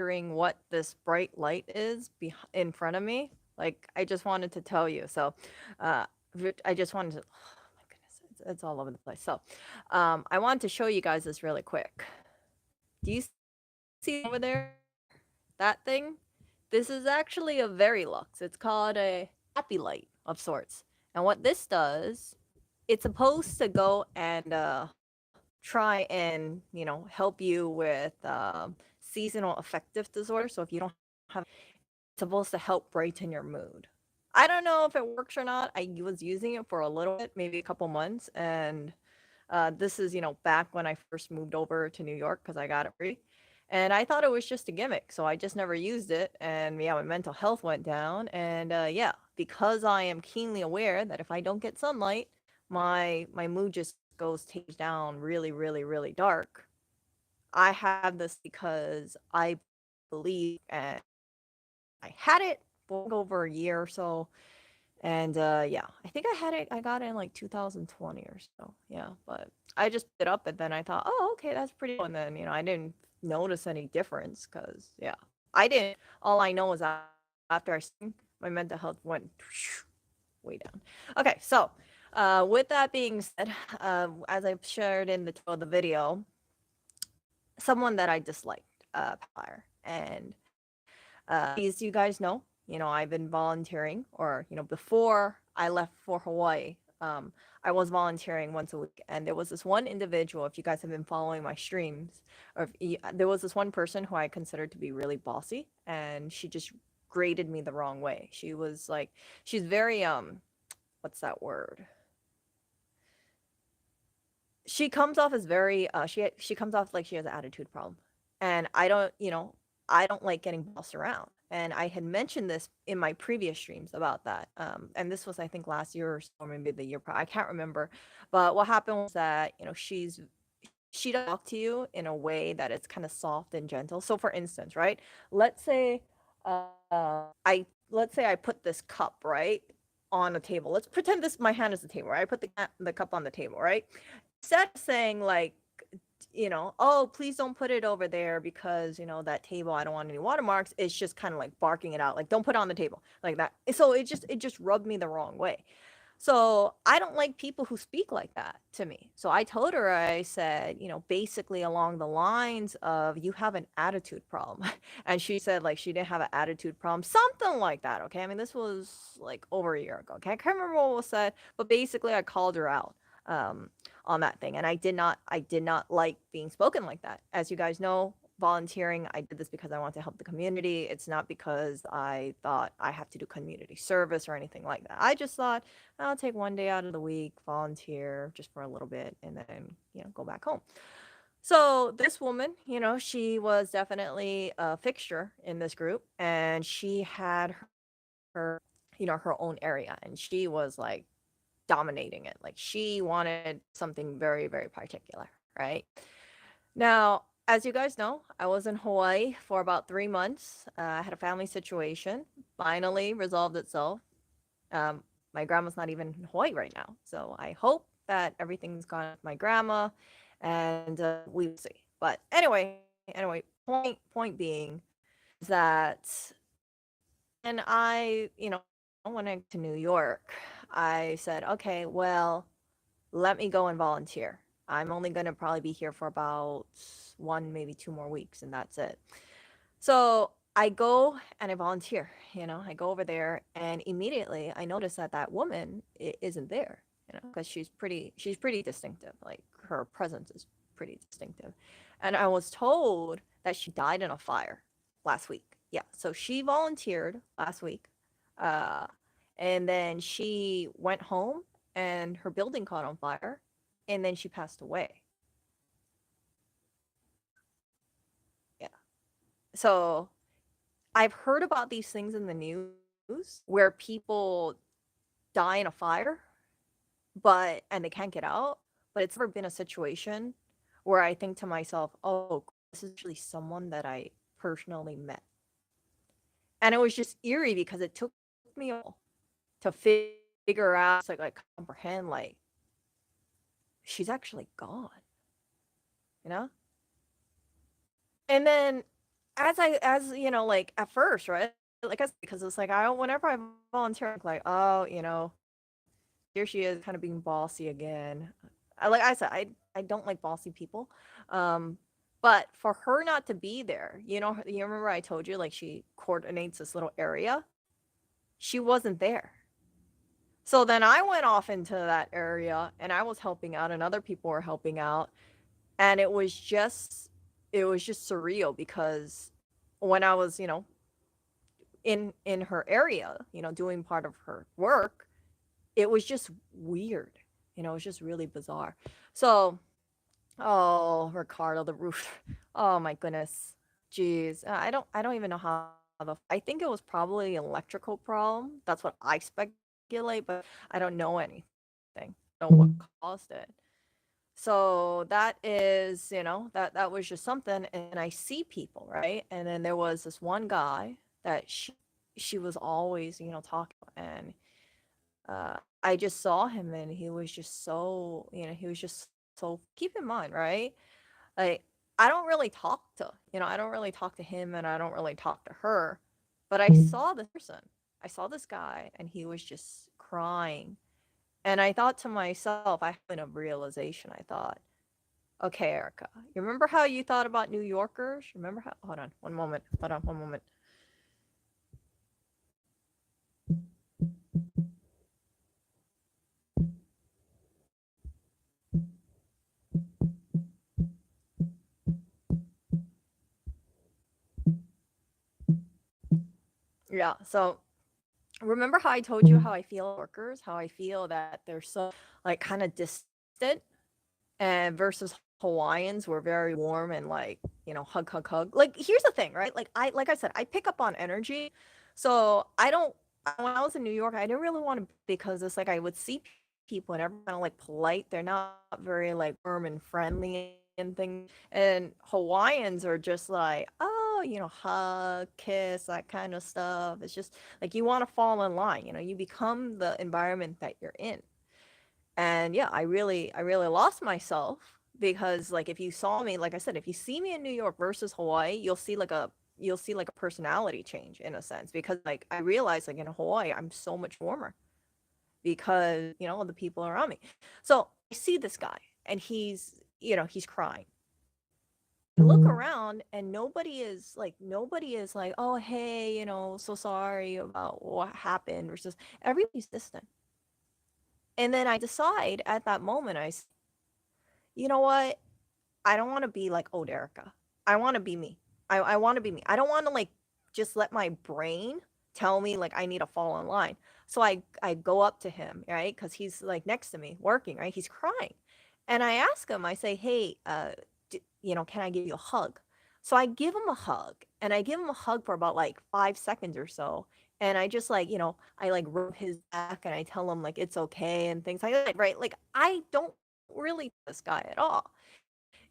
wondering what this bright light is in front of me, like I just wanted to tell you. So, uh, I just wanted to. Oh my goodness, it's all over the place. So, I wanted to show you guys this really quick. Do you see over there? That thing? This is actually a very lux. It's called a happy light of sorts. And what this does, it's supposed to go and try and help you with seasonal affective disorder. So if you don't have, it's supposed to help brighten your mood. I don't know if it works or not. I was using it for a little bit, maybe a couple months, and this is, back when I first moved over to New York because I got it free. And I thought it was just a gimmick, so I just never used it. And yeah, my mental health went down. And yeah, because I am keenly aware that if I don't get sunlight, my mood just goes takes down really, really, really dark. I have this because I believe, and I had it for over a year or so. And yeah, I think I got it in like 2020 or so. Yeah, but I just picked it up and then I thought, oh, okay, that's pretty cool. And then, I didn't notice any difference because, yeah, I didn't. All I know is after I sang, my mental health went way down. Okay, so with that being said, as I shared in the title of the video, someone that I disliked, Fire. And as you guys know, I've been volunteering, or before I left for Hawaii, I was volunteering once a week, and there was this one individual. If you guys have been following my streams, or there was this one person who I considered to be really bossy, and she just graded me the wrong way. She was like, she's very what's that word? She comes off as very she comes off like she has an attitude problem. And I don't like getting bossed around. And I had mentioned this in my previous streams about that. And this was I think last year or so, or maybe the year prior. I can't remember. But what happened was that, she does talk to you in a way that it's kind of soft and gentle. So for instance, right? Let's say let's say I put this cup, right, on a table. Let's pretend this my hand is the table, right? I put the cup on the table, right? Instead of saying like, oh, please don't put it over there because, that table, I don't want any watermarks. It's just kind of like barking it out, like, don't put it on the table like that. So it just rubbed me the wrong way. So I don't like people who speak like that to me. So I told her, I said, basically along the lines of, you have an attitude problem. And she said, like, she didn't have an attitude problem, something like that. Okay. I mean, this was like over a year ago. Okay. I can't remember what was said, but basically I called her out on that thing. And I did not like being spoken like that. As you guys know, volunteering, I did this because I want to help the community. It's not because I thought I have to do community service or anything like that. I just thought I'll take one day out of the week, volunteer just for a little bit, and then, go back home. So this woman, she was definitely a fixture in this group, and she had her own area, and she was like dominating it. Like she wanted something very, very particular, right? Now, as you guys know, I was in Hawaii for about 3 months. I had a family situation, finally resolved itself. My grandma's not even in Hawaii right now, so I hope that everything's gone with my grandma, and we will see. But anyway, point being is that when when I got to New York, I said, okay, well, let me go and volunteer. I'm only going to probably be here for about one, maybe 2 more weeks, and that's it. So I go and I volunteer. I go over there, and immediately I notice that that woman isn't there. Because she's pretty distinctive. Like her presence is pretty distinctive, and I was told that she died in a fire last week. Yeah, so she volunteered last week, uh, and then she went home, and her building caught on fire, and then she passed away. Yeah. So I've heard about these things in the news where people die in a fire, but and they can't get out, but it's never been a situation where I think to myself, "Oh, this is actually someone that I personally met." And it was just eerie because it took me a while to figure out, like comprehend, like she's actually gone, you know? And then as like at first, right? Like I said, because it's like I don't, whenever I volunteer, I'm like, oh, here she is, kind of being bossy again. Like I said, I don't like bossy people. Um, but for her not to be there, you remember I told you like she coordinates this little area. She wasn't there. So then I went off into that area and I was helping out, and other people were helping out, and it was just surreal because when I was in her area, doing part of her work, it was just weird. It was just really bizarre. So, oh, Ricardo, the roof. Oh my goodness. Jeez. I don't even know how I think it was probably an electrical problem. That's what I speculate, but I don't know anything. I don't know what caused it. So that is, that was just something. And I see people, right? And then there was this one guy that she was always, talking, and I just saw him, and he was just so, he was just so, keep in mind, right? Like, I don't really talk to, I don't really talk to him, and I don't really talk to her, but I saw this person. I saw this guy, and he was just crying. And I thought to myself, I had a realization. I thought, okay, Erica, you remember how you thought about New Yorkers? Remember how, hold on one moment. Hold on one moment. Yeah. So remember how I told you how I feel workers, how I feel that they're so like kind of distant, and versus Hawaiians were very warm and like, hug, hug, hug. Like here's the thing, right? Like I said, I pick up on energy. So I don't when I was in New York, I didn't really want to, because it's like I would see people and everyone kind of like polite. They're not very like warm and friendly and things. And Hawaiians are just like, oh, hug, kiss, that kind of stuff. It's just like you want to fall in line, you become the environment that you're in. And yeah, I really lost myself, because like if you saw me, like I said, if you see me in New York versus Hawaii, you'll see like a personality change in a sense, because like I realized like in Hawaii I'm so much warmer because of the people around me. So I see this guy, and he's crying. I look around, and nobody is like, oh hey, so sorry about what happened, versus everybody's distant. And then I decide at that moment, you know what? I don't want to be like old Erica. I want to be me. I want to be me. I don't want to like just let my brain tell me like I need to fall in line. So I go up to him, right? Because he's like next to me working, right? He's crying. And I ask him, I say, hey, can I give you a hug? So I give him a hug, and I give him a hug for about like 5 seconds or so. And I just like, I like rub his back, and I tell him like it's okay and things like that, right? Like I don't really know this guy at all.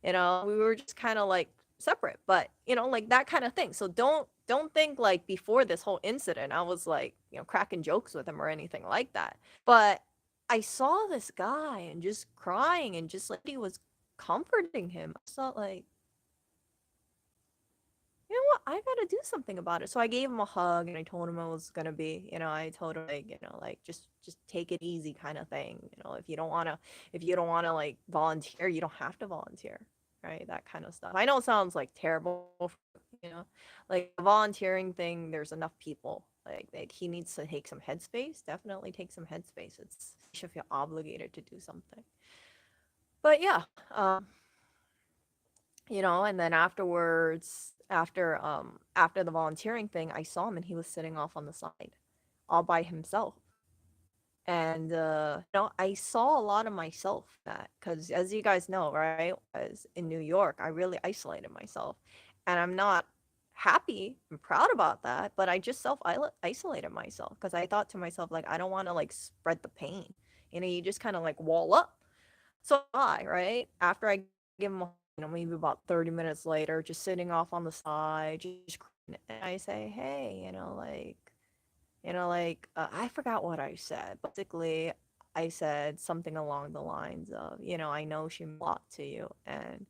We were just kind of like separate, but like that kind of thing. So don't think like before this whole incident I was like, cracking jokes with him or anything like that. But I saw this guy and just crying, and just like he was comforting him. I thought like, you know what, I gotta do something about it. So I gave him a hug, and I told him I was gonna be, I told him like, like just take it easy kind of thing. If you don't wanna like volunteer, you don't have to volunteer, right? That kind of stuff. I know it sounds like terrible, you know, like the volunteering thing. There's enough people. Like he needs to take some headspace. Definitely take some headspace. He should feel obligated to do something. But yeah, and then afterwards, after the volunteering thing, I saw him, and he was sitting off on the side all by himself. And I saw a lot of myself, that because as you guys know, right, as in New York, I really isolated myself, and I'm not happy and proud about that, but I just self isolated myself, because I thought to myself like I don't want to like spread the pain. You just kind of like wall up. So I, right? After I give him, maybe about 30 minutes later, just sitting off on the side, just crying, and I say, hey, I forgot what I said. Basically, I said something along the lines of, I know she meant a lot to you, and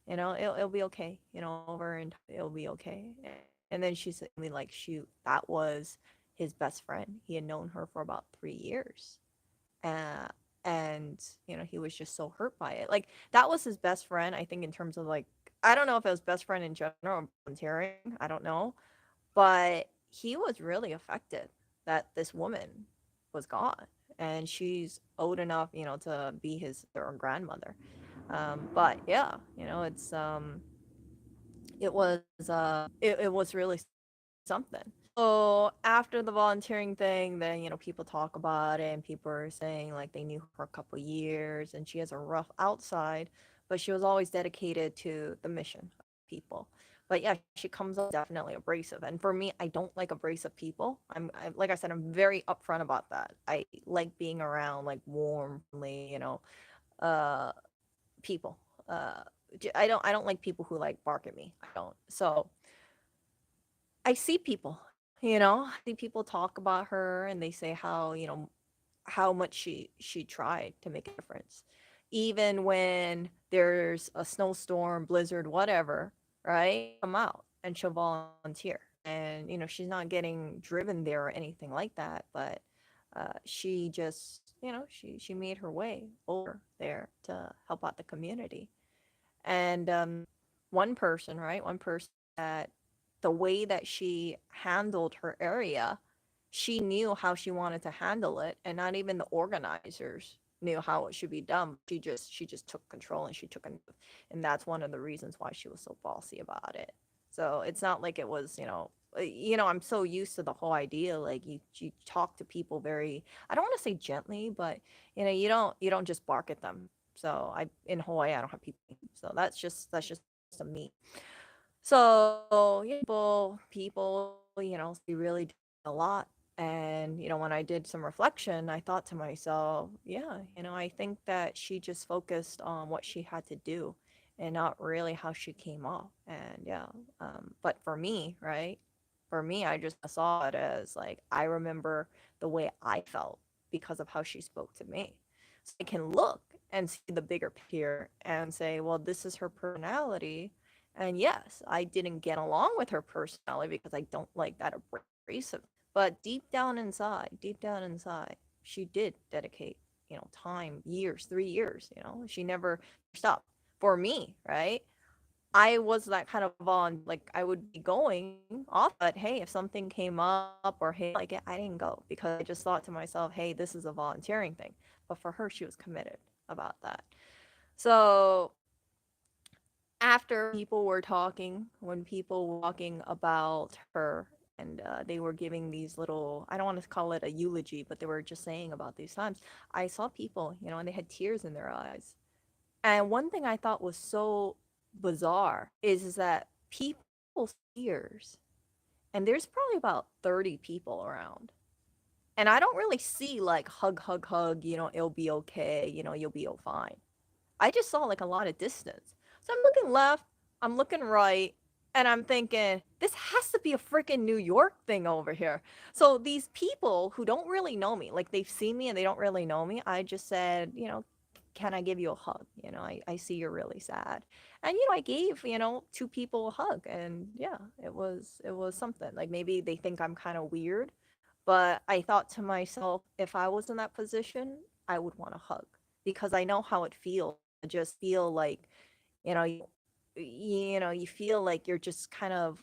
It'll be okay, over and it'll be okay. And then she said me like, shoot, that was his best friend. He had known her for about 3 years. Uh, and he was just so hurt by it. Like that was his best friend, I think, in terms of like, I don't know if it was best friend in general or volunteering. I don't know, but he was really affected that this woman was gone, and she's old enough, to be his or grandmother. But yeah, it was really something. So after the volunteering thing, then people talk about it, and people are saying like they knew her for a couple years, and she has a rough outside, but she was always dedicated to the mission of people. But yeah, she comes off definitely abrasive, and for me, I don't like abrasive people. Like I said, I'm very upfront about that. I like being around like warm, friendly, uh, people. Uh, I don't like people who like bark at me. I don't. So I see people, I see people talk about her, and they say how, how much she tried to make a difference. Even when there's a snowstorm, blizzard, whatever, right? Come out and she'll volunteer. And, she's not getting driven there or anything like that, but she just, she made her way over there to help out the community. And one person, right? One person that the way that she handled her area, she knew how she wanted to handle it, and not even the organizers knew how it should be done. She just took control, and she took a, and that's one of the reasons why she was so bossy about it. So it's not like it was, I'm so used to the whole idea, like you talk to people very, I don't want to say gently, but you don't just bark at them. So I in Hawaii I don't have people, so that's just a me. So yeah, people, they really did a lot. And when I did some reflection, I thought to myself, yeah, I think that she just focused on what she had to do, and not really how she came off. And yeah, but for me, right? For me, I just saw it as like I remember the way I felt because of how she spoke to me. So I can look and see the bigger picture and say, well, this is her personality. And yes, I didn't get along with her personality because I don't like that abrasive. But deep down inside, she did dedicate, time, years, 3 years, she never stopped. For me, right? I was that kind of volunteer. Like I would be going off, but hey, if something came up or hey, like it, I didn't go because I just thought to myself, hey, this is a volunteering thing. But for her, she was committed about that. So after people were talking, when people were talking about her, and they were giving these little, I don't want to call it a eulogy, but they were just saying about these times, I saw people, and they had tears in their eyes. And one thing I thought was so bizarre is that people's tears, and there's probably about 30 people around. And I don't really see like hug, hug, hug, it'll be okay, you'll be all fine. I just saw like a lot of distance. So I'm looking left, I'm looking right, and I'm thinking, this has to be a freaking New York thing over here. So these people who don't really know me, like they've seen me and they don't really know me, I just said, can I give you a hug? I see you're really sad. And I gave, two people a hug, and yeah, it was something. Like maybe they think I'm kind of weird, but I thought to myself, if I was in that position, I would want a hug because I know how it feels to just feel like, you know, you, you feel like you're just kind of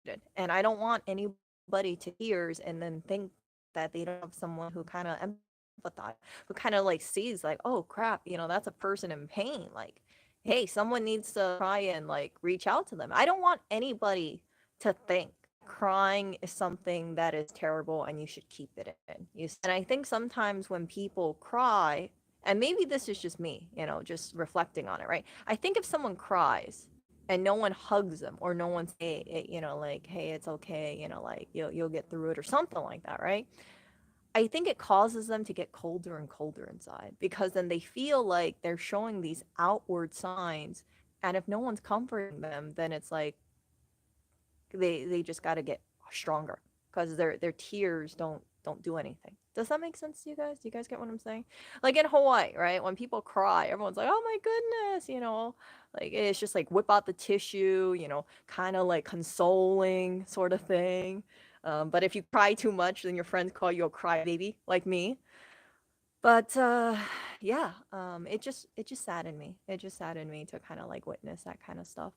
excluded. And I don't want anybody to tears and then think that they don't have someone who kind of empathize, who kind of like sees like, oh crap, that's a person in pain. Like, hey, someone needs to try and like reach out to them. I don't want anybody to think crying is something that is terrible and you should keep it in. And I think sometimes when people cry, and maybe this is just me, just reflecting on it, right? I think if someone cries and no one hugs them, or no one say it, like, hey, it's okay, like you'll get through it or something like that, right? I think it causes them to get colder and colder inside, because then they feel like they're showing these outward signs, and if no one's comforting them, then it's like they just got to get stronger, because their tears don't don't do anything. Does that make sense to you guys? Do you guys get what I'm saying? Like in Hawaii, right? When people cry, everyone's like, "Oh my goodness," like it's just like whip out the tissue, kind of like consoling sort of thing. But if you cry too much, then your friends call you a crybaby, like me. But yeah, it just saddened me. It just saddened me to kind of like witness that kind of stuff.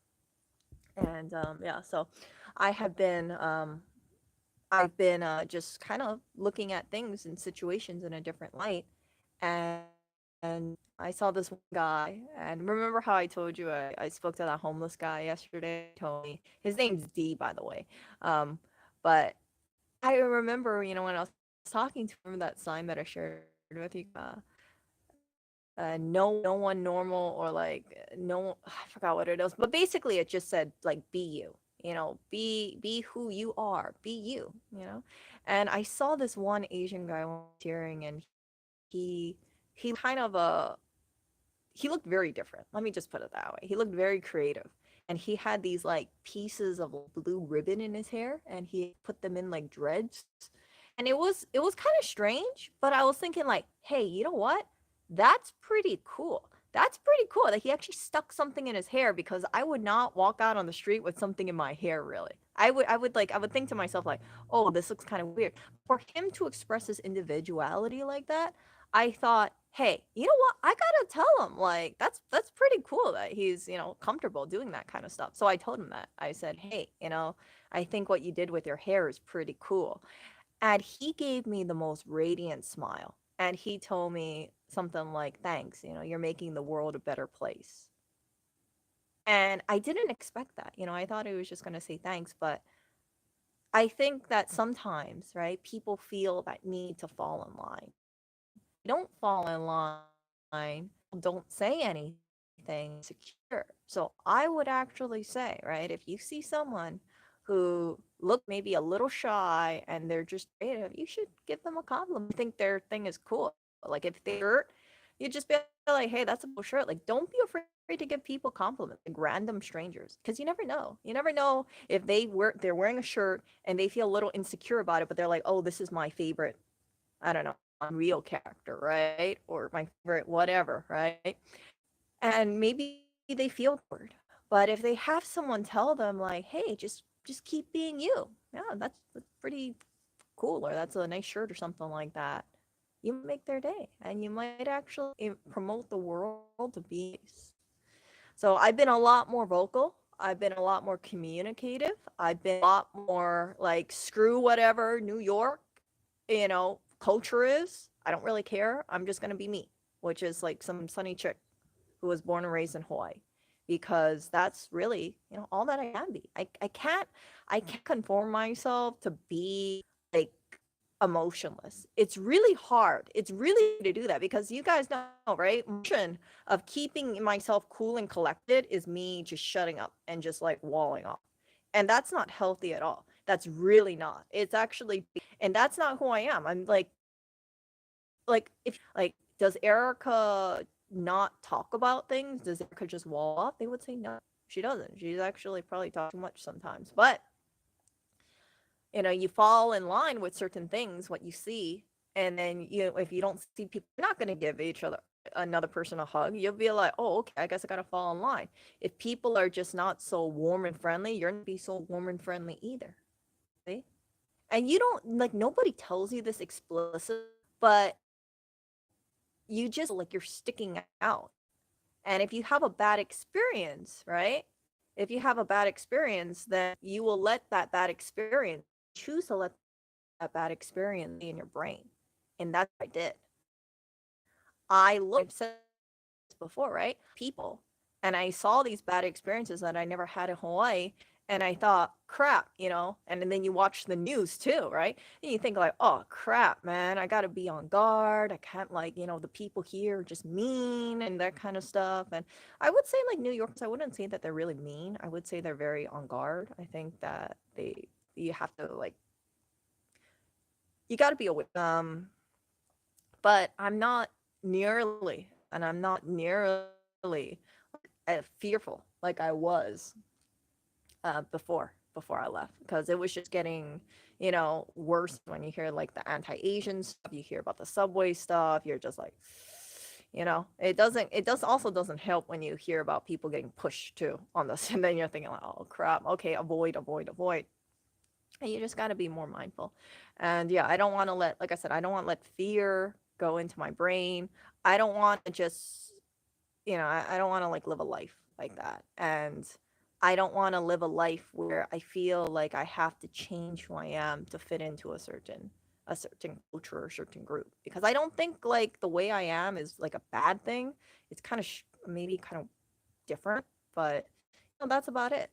And yeah, so I have been I've been just kind of looking at things and situations in a different light. And I saw this one guy, and remember how I told you I spoke to that homeless guy yesterday? Tony. His name's D, by the way. But I remember, when I was talking to him, that sign that I shared with you, no one normal, or like no, I forgot what it is, but basically it just said like be you, be who you are, be you. And I saw this one Asian guy volunteering, and he kind of he looked very different. Let me just put it that way. He looked very creative. And he had these like pieces of blue ribbon in his hair, and he put them in like dreads. And it was kind of strange, but I was thinking like, hey, you know what? That's pretty cool. That's pretty cool that he actually stuck something in his hair, because I would not walk out on the street with something in my hair really. I would think to myself like, oh, this looks kind of weird. For him to express his individuality like that, I thought, hey, you know what? I gotta tell him, like, that's pretty cool that he's, comfortable doing that kind of stuff. So I told him that. I said, hey, I think what you did with your hair is pretty cool. And he gave me the most radiant smile. And he told me something like, thanks, you're making the world a better place. And I didn't expect that. I thought he was just gonna say thanks, but I think that sometimes, right, people feel that need to fall in line. Don't fall in line, don't say anything secure. So I would actually say, right, if you see someone who look maybe a little shy and they're just creative, you should give them a compliment. You think their thing is cool. Like if they shirt, you just be like, hey, that's a cool shirt. Like don't be afraid to give people compliments, like random strangers, because you never know. You never know if they're wearing a shirt and they feel a little insecure about it, but they're like, oh, this is my favorite, I don't know, unreal character, right? Or my favorite whatever, right? And maybe they feel awkward. But if they have someone tell them like, hey, just keep being you. Yeah, that's pretty cool, or that's a nice shirt or something like that. You might make their day, and you might actually promote the world to be nice. So I've been a lot more vocal. I've been a lot more communicative. I've been a lot more like screw whatever New York, culture is. I don't really care. I'm just gonna be me, which is like some sunny chick who was born and raised in Hawaii, because that's really, all that I can be. I can't conform myself to be like emotionless. It's really hard. It's really hard to do that, because you guys know, right? Motion of keeping myself cool and collected is me just shutting up and just like walling off. And that's not healthy at all. That's really not. It's actually, and that's not who I am. I'm like if like does Erica not talk about things? Does Erica just wall off? They would say no. She doesn't. She's actually probably talk too much sometimes. But you fall in line with certain things, what you see, and then if you don't see people, you're not going to give each other another person a hug. You'll be like, oh, okay, I guess I gotta fall in line. If people are just not so warm and friendly, you're not gonna be so warm and friendly either. See? And you don't, like, nobody tells you this explicitly, but you just feel like you're sticking out. And if you have a bad experience, right? If you have a bad experience, then you will let that bad experience, choose to let that bad experience be in your brain. And that's what I did. I looked, I've said this before, right? People. And I saw these bad experiences that I never had in Hawaii. And I thought, crap, and then you watch the news too, right? And you think like, oh crap, man, I gotta be on guard. I can't, like, the people here are just mean and that kind of stuff. And I would say like New Yorkers, I wouldn't say that they're really mean. I would say they're very on guard. I think that you have to like, you gotta be aware. But I'm not nearly, and I'm not nearly fearful like I was before. before I left because it was just getting, worse when you hear like the anti-Asian stuff, you hear about the subway stuff, you're just like, it also doesn't help when you hear about people getting pushed too on this, and then you're thinking like, oh crap, okay, avoid, avoid, avoid. And you just got to be more mindful. And yeah, I don't want to let, like I said, I don't want to let fear go into my brain. I don't want to just, I don't want to like live a life like that. And I don't want to live a life where I feel like I have to change who I am to fit into a certain culture or a certain group, because I don't think like the way I am is like a bad thing. It's kind of maybe kind of different, but that's about it.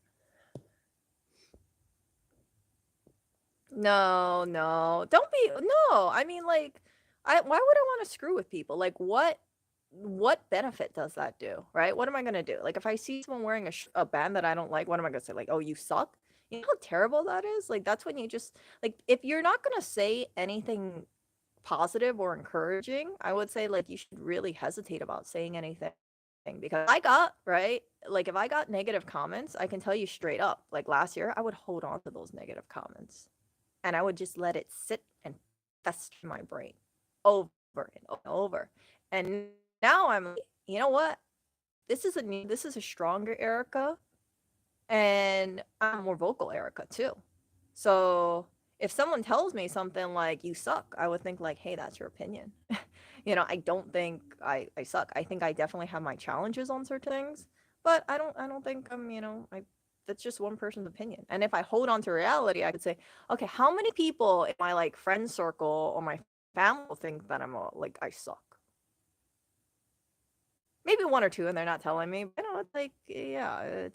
No, no. Don't be no. I mean, like, why would I want to screw with people? Like, what benefit does that do, right? What am I gonna do? Like, if I see someone wearing a band that I don't like, what am I gonna say? Like, oh, you suck? You know how terrible that is? Like, that's when you just like, if you're not gonna say anything positive or encouraging, I would say like you should really hesitate about saying anything, because I got, right? Like, if I got negative comments, I can tell you straight up, like last year, I would hold on to those negative comments and I would just let it sit and fester in my brain over and over. And now I'm like, you know what? This is a stronger Erica, and I'm a more vocal Erica too. So if someone tells me something like you suck, I would think like, hey, that's your opinion. I don't think I suck. I think I definitely have my challenges on certain things, but I don't think I that's just one person's opinion. And if I hold on to reality, I could say, okay, how many people in my like friend circle or my family will think that like I suck? Maybe one or two, and they're not telling me. But, it's like, yeah,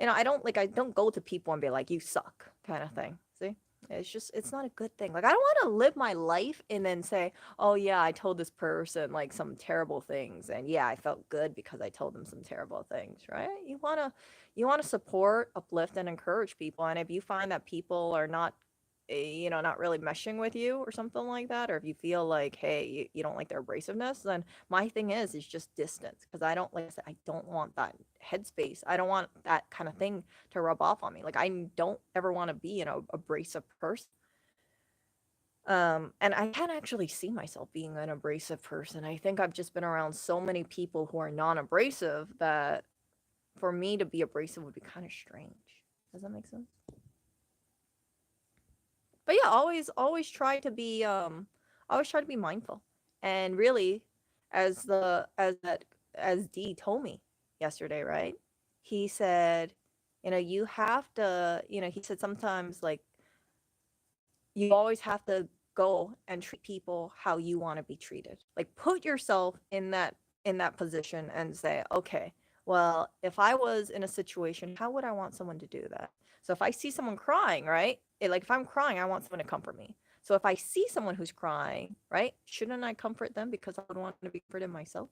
I don't go to people and be like, you suck, kind of thing. See? It's not a good thing. Like, I don't want to live my life and then say, oh yeah, I told this person like some terrible things, and yeah, I felt good because I told them some terrible things, right? You want to support, uplift, and encourage people. And if you find that people are not really meshing with you or something like that, or if you feel like, hey, you don't like their abrasiveness, then my thing is just distance, because I don't, like I said, I don't want that headspace. I don't want that kind of thing to rub off on me. Like, I don't ever want to be an abrasive person. And I can't actually see myself being an abrasive person. I think I've just been around so many people who are non-abrasive that for me to be abrasive would be kind of strange. Does that make sense? But yeah, always try to be mindful. And really, as D told me yesterday, right? He said, you have to, he said sometimes like you always have to go and treat people how you want to be treated. Like, put yourself in that position and say, okay, well, if I was in a situation, how would I want someone to do that? So if I see someone crying, right? Like, if I'm crying, I want someone to comfort me. So if I see someone who's crying, right? Shouldn't I comfort them because I would want to be comforted myself?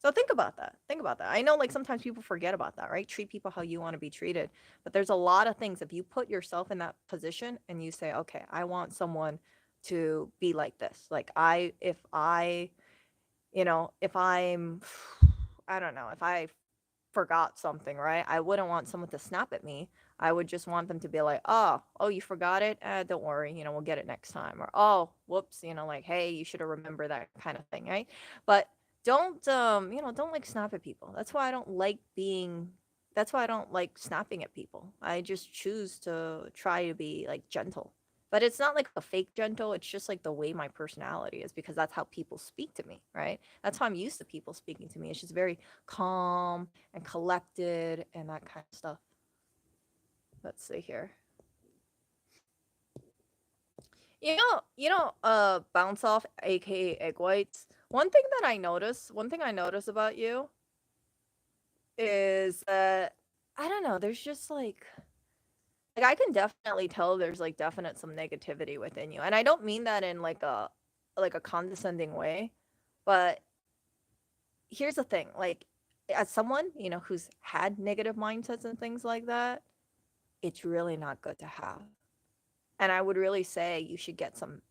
So think about that. Think about that. I know like sometimes people forget about that, right? Treat people how you want to be treated. But there's a lot of things, if you put yourself in that position and you say, "Okay, I want someone to be like this." Like, if I'm I don't know, if I forgot something, right? I wouldn't want someone to snap at me. I would just want them to be like, oh, you forgot it? Don't worry, we'll get it next time. Or, oh, whoops, like, hey, you should have remembered that kind of thing, right? But don't like snap at people. That's why I don't like snapping at people. I just choose to try to be like gentle. But it's not like a fake gentle, it's just like the way my personality is, because that's how people speak to me, right? That's how I'm used to people speaking to me. It's just very calm and collected and that kind of stuff. Let's see here. Bounce off, aka egg whites. One thing I notice about you is that I don't know, there's just like I can definitely tell there's like definite some negativity within you. And I don't mean that in like a condescending way, but here's the thing, like, as someone, who's had negative mindsets and things like that, it's really not good to have. And I would really say you should get some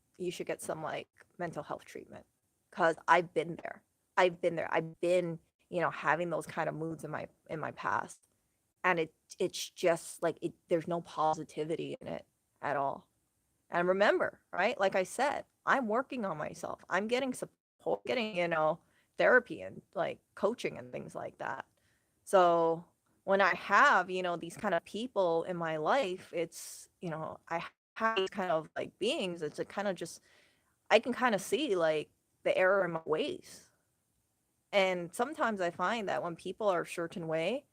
like mental health treatment, cuz I've been there. I've been having those kind of moods in my past. and it's just like there's no positivity in it at all. And remember, right? Like I said, I'm working on myself. I'm getting support, getting, therapy and like coaching and things like that. So when I have, these kind of people in my life, it's, I have these kind of like beings. It's a kind of just, I can kind of see like the error in my ways. And sometimes I find that when people are a certain way,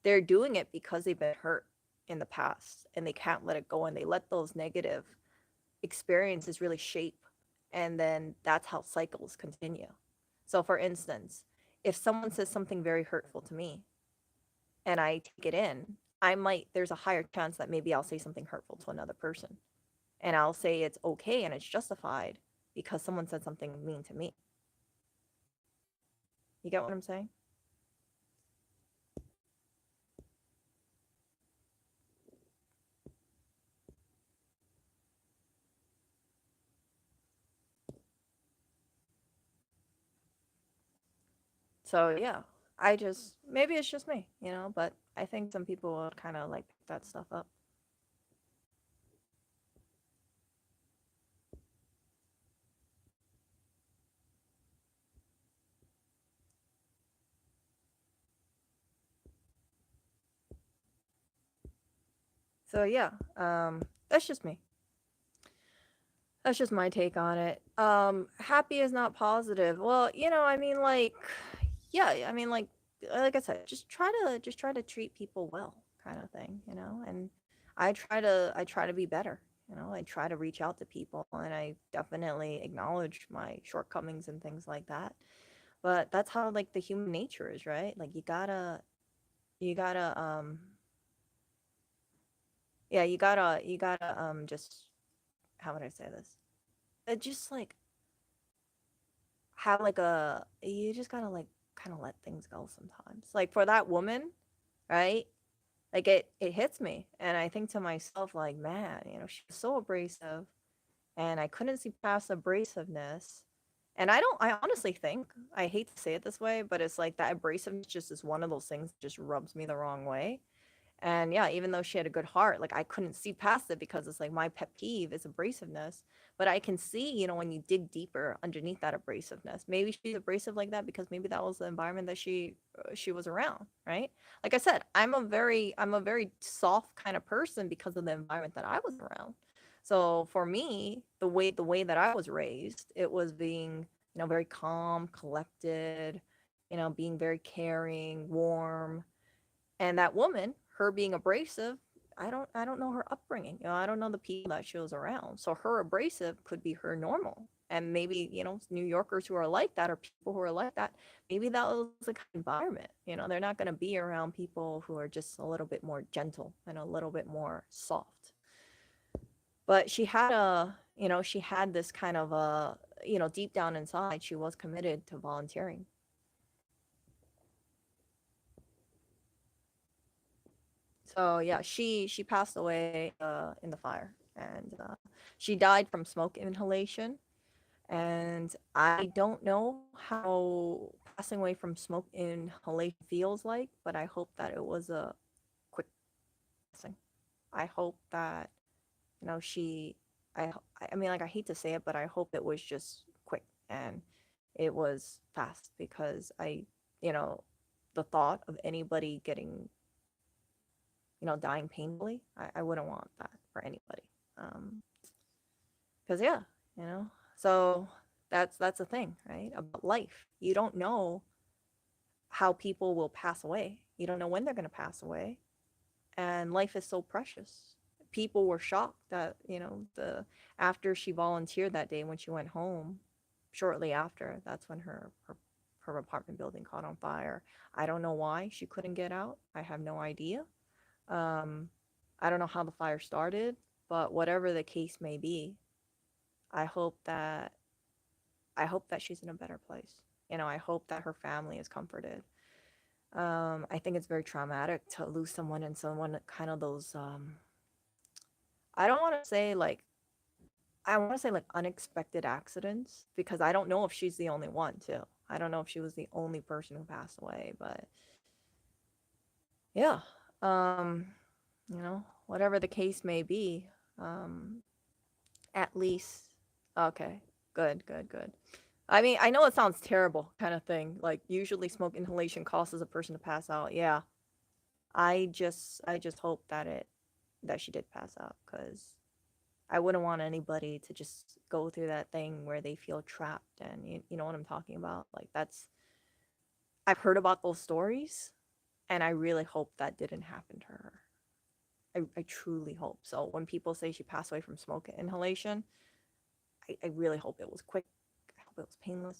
they're doing it because they've been hurt in the past and they can't let it go, and they let those negative experiences really shape, and then that's how cycles continue. So for instance, if someone says something very hurtful to me and I take it in, I might there's a higher chance that maybe I'll say something hurtful to another person, and I'll say it's okay and it's justified because someone said something mean to me. You get what I'm saying? So yeah, I just maybe it's just me, but I think some people would kind of like pick that stuff up. So yeah, that's just me. That's just my take on it. Happy is not positive. Well, I mean, like, yeah, I mean, like I said, just try to treat people well, kind of thing. And I try to be better. I try to reach out to people, and I definitely acknowledge my shortcomings and things like that. But that's how like the human nature is, right? Like you gotta yeah, you gotta just how would I say this? Just like have like a you just gotta like kind of let things go sometimes. Like for that woman, right? Like it hits me, and I think to myself like, man, she's so abrasive, and I couldn't see past abrasiveness. And I honestly think, I hate to say it this way, but it's like that abrasiveness just is one of those things that just rubs me the wrong way. And yeah, even though she had a good heart, like I couldn't see past it because it's like my pet peeve is abrasiveness. But I can see, when you dig deeper underneath that abrasiveness, maybe she's abrasive like that because maybe that was the environment that she was around, right? Like I said, I'm a very soft kind of person because of the environment that I was around. So for me, the way that I was raised, it was being, very calm, collected, being very caring, warm, and that woman, her being abrasive, I don't know her upbringing. I don't know the people that she was around. So her abrasive could be her normal. And maybe, New Yorkers who are like that, or people who are like that, maybe that was the kind of environment. They're not going to be around people who are just a little bit more gentle and a little bit more soft. But she had this kind of deep down inside, she was committed to volunteering. So yeah, she passed away in the fire, and she died from smoke inhalation. And I don't know how passing away from smoke inhalation feels like, but I hope that it was a quick passing. I hope that she. I mean, like, I hate to say it, but I hope it was just quick and it was fast, because you know, the thought of anybody getting dying painfully. I wouldn't want that for anybody. Because yeah, you know. So that's the thing, right? About life. You don't know how people will pass away. You don't know when they're going to pass away, and life is so precious. People were shocked that the after she volunteered that day, when she went home, shortly after, that's when her apartment building caught on fire. I don't know why she couldn't get out. I have no idea. Um, I don't know how the fire started, but whatever the case may be, I hope that I hope that she's in a better place. I hope that her family is comforted. I think it's very traumatic to lose someone, and someone kind of those I don't want to say like I want to say like unexpected accidents, because I don't know if she's the only one too. I don't know if she was the only person who passed away, but yeah. Um, whatever the case may be, um, at least, okay, good, good, good. I mean, I know it sounds terrible, kind of thing. Like usually, smoke inhalation causes a person to pass out. Yeah, I just hope that she did pass out because I wouldn't want anybody to just go through that thing where they feel trapped, and you know what I'm talking about. Like that's I've heard about those stories, and I really hope that didn't happen to her. I truly hope so. When people say she passed away from smoke inhalation, I really hope it was quick. I hope it was painless.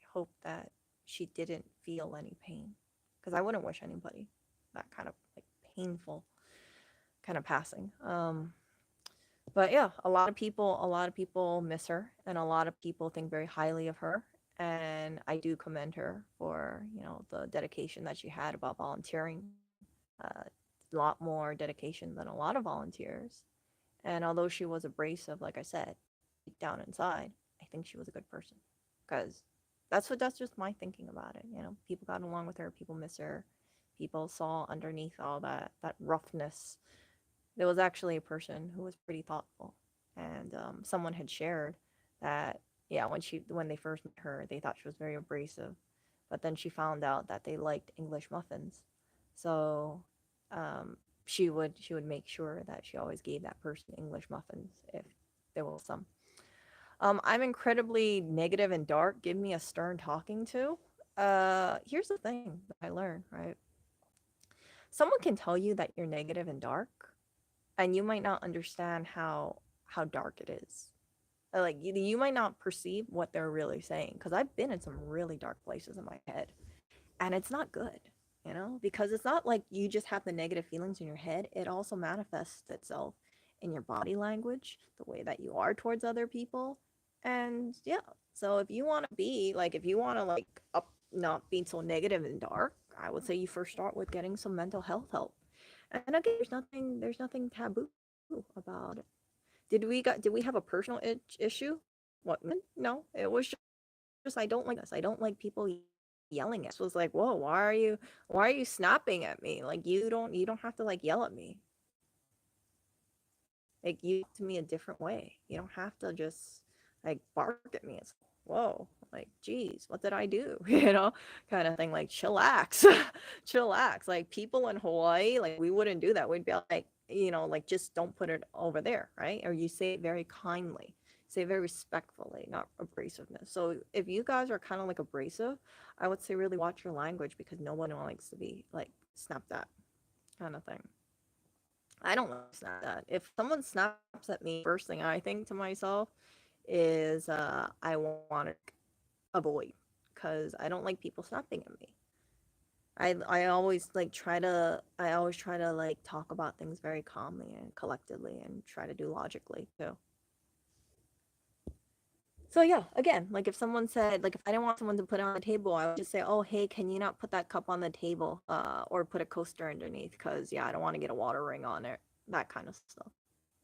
I hope that she didn't feel any pain because I wouldn't wish anybody that kind of like painful kind of passing. But yeah, a lot of people miss her, and a lot of people think very highly of her. And I do commend her for the dedication that she had about volunteering. Uh, a lot more dedication than a lot of volunteers. And although she was abrasive, like I said, deep down inside, I think she was a good person. Because that's just my thinking about it. People got along with her, people miss her, people saw underneath all that roughness. There was actually a person who was pretty thoughtful, and someone had shared that yeah, when they first met her, they thought she was very abrasive, but then she found out that they liked English muffins, so she would make sure that she always gave that person English muffins if there was some. I'm incredibly negative and dark. Give me a stern talking to. Here's the thing that I learned, right? Someone can tell you that you're negative and dark, and you might not understand how dark it is. Like you might not perceive what they're really saying because I've been in some really dark places in my head, and it's not good, because it's not like you just have the negative feelings in your head. It also manifests itself in your body language, the way that you are towards other people, and yeah. So if you want to like up not being so negative and dark, I would say you first start with getting some mental health help. And again, there's nothing taboo about it. Did we have a personal issue? What No, it was just I don't like this. I don't like people yelling at me. It was like, whoa, why are you snapping at me? Like you don't have to like yell at me. Like you talk to me a different way. You don't have to just like bark at me. It's whoa, like geez, what did I do? Kind of thing. Like chillax, chillax. Like people in Hawaii, like we wouldn't do that. We'd be like, like just don't put it over there, right? Or you say it very kindly, say it very respectfully, not abrasiveness. So if you guys are kind of like abrasive, I would say really watch your language because no one likes to be like snapped at kind of thing. I don't like snap at. If someone snaps at me, the first thing I think to myself is I want to avoid because I don't like people snapping at me. I always try to like talk about things very calmly and collectively and try to do logically too. So yeah, again, like if someone said like if I didn't want someone to put it on the table, I would just say, "Oh, hey, can you not put that cup on the table or put a coaster underneath cuz yeah, I don't want to get a water ring on it." That kind of stuff.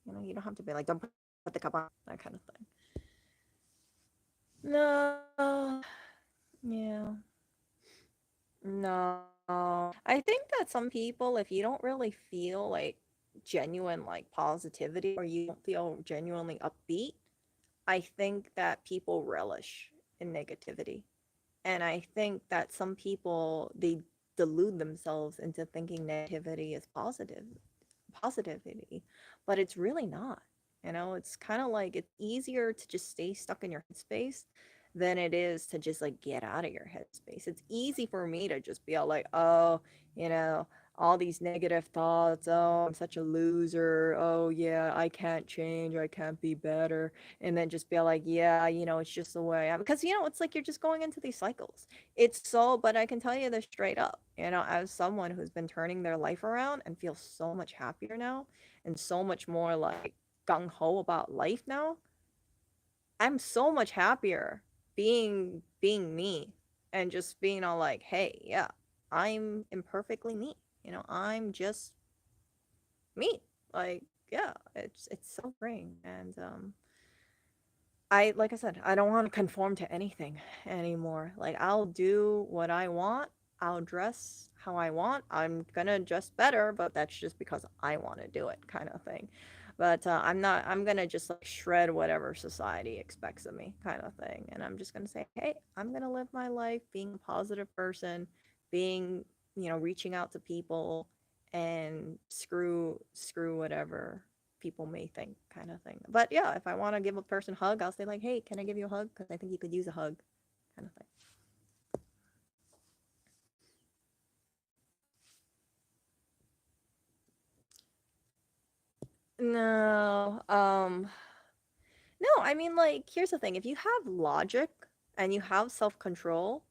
You don't have to be like don't put the cup on that kind of thing. No. Yeah. No. I think that some people, if you don't really feel like genuine like positivity or you don't feel genuinely upbeat, I think that people relish in negativity. And I think that some people they delude themselves into thinking negativity is positivity, but it's really not. It's kind of like it's easier to just stay stuck in your headspace than it is to just like get out of your headspace. It's easy for me to just be all like, oh, you know, all these negative thoughts. Oh, I'm such a loser. Oh, yeah, I can't change. I can't be better. And then just be like, yeah, it's just the way I am. Because, it's like you're just going into these cycles. But I can tell you this straight up, as someone who's been turning their life around and feels so much happier now and so much more like gung ho about life now, I'm so much happier being me and just being all like, hey, yeah, I'm imperfectly me. I'm just me. Like, yeah, it's so freeing. And like I said, I don't want to conform to anything anymore. Like I'll do what I want I'll dress how I want. I'm gonna dress better, but that's just because I want to do it, kind of thing. But I'm not. I'm gonna just like shred whatever society expects of me, kind of thing. And I'm just gonna say, hey, I'm gonna live my life being a positive person, being, reaching out to people, and screw whatever people may think, kind of thing. But yeah, if I want to give a person a hug, I'll say like, hey, can I give you a hug? Because I think you could use a hug, kind of thing. No, no, I mean, like, here's the thing. If you have logic and you have self-control,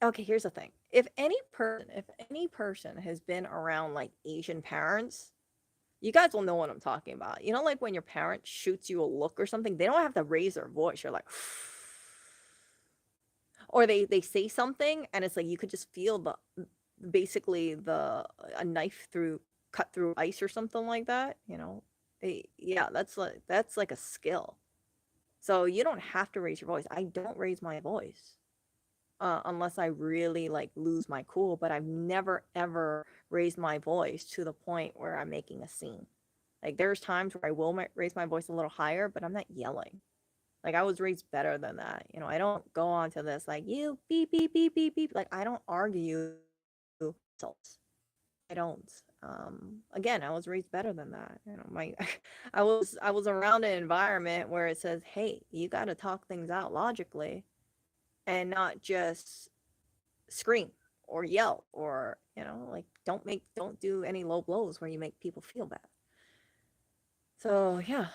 okay, here's the thing. If any person has been around like Asian parents, you guys will know what I'm talking about. Like when your parent shoots you a look or something, they don't have to raise their voice. You're like, or they say something and it's like you could just feel the basically the a knife through cut through ice or something like that. Yeah, that's like a skill. So you don't have to raise your voice. I don't raise my voice unless I really like lose my cool, but I've never ever raised my voice to the point where I'm making a scene. Like there's times where I will raise my voice a little higher, but I'm not yelling. Like I was raised better than that. I don't go on to this like you beep beep beep beep beep. Like I don't argue insults. I don't. Again, I was raised better than that. My I was around an environment where it says, "Hey, you got to talk things out logically and not just scream or yell or, like don't do any low blows where you make people feel bad." So, yeah,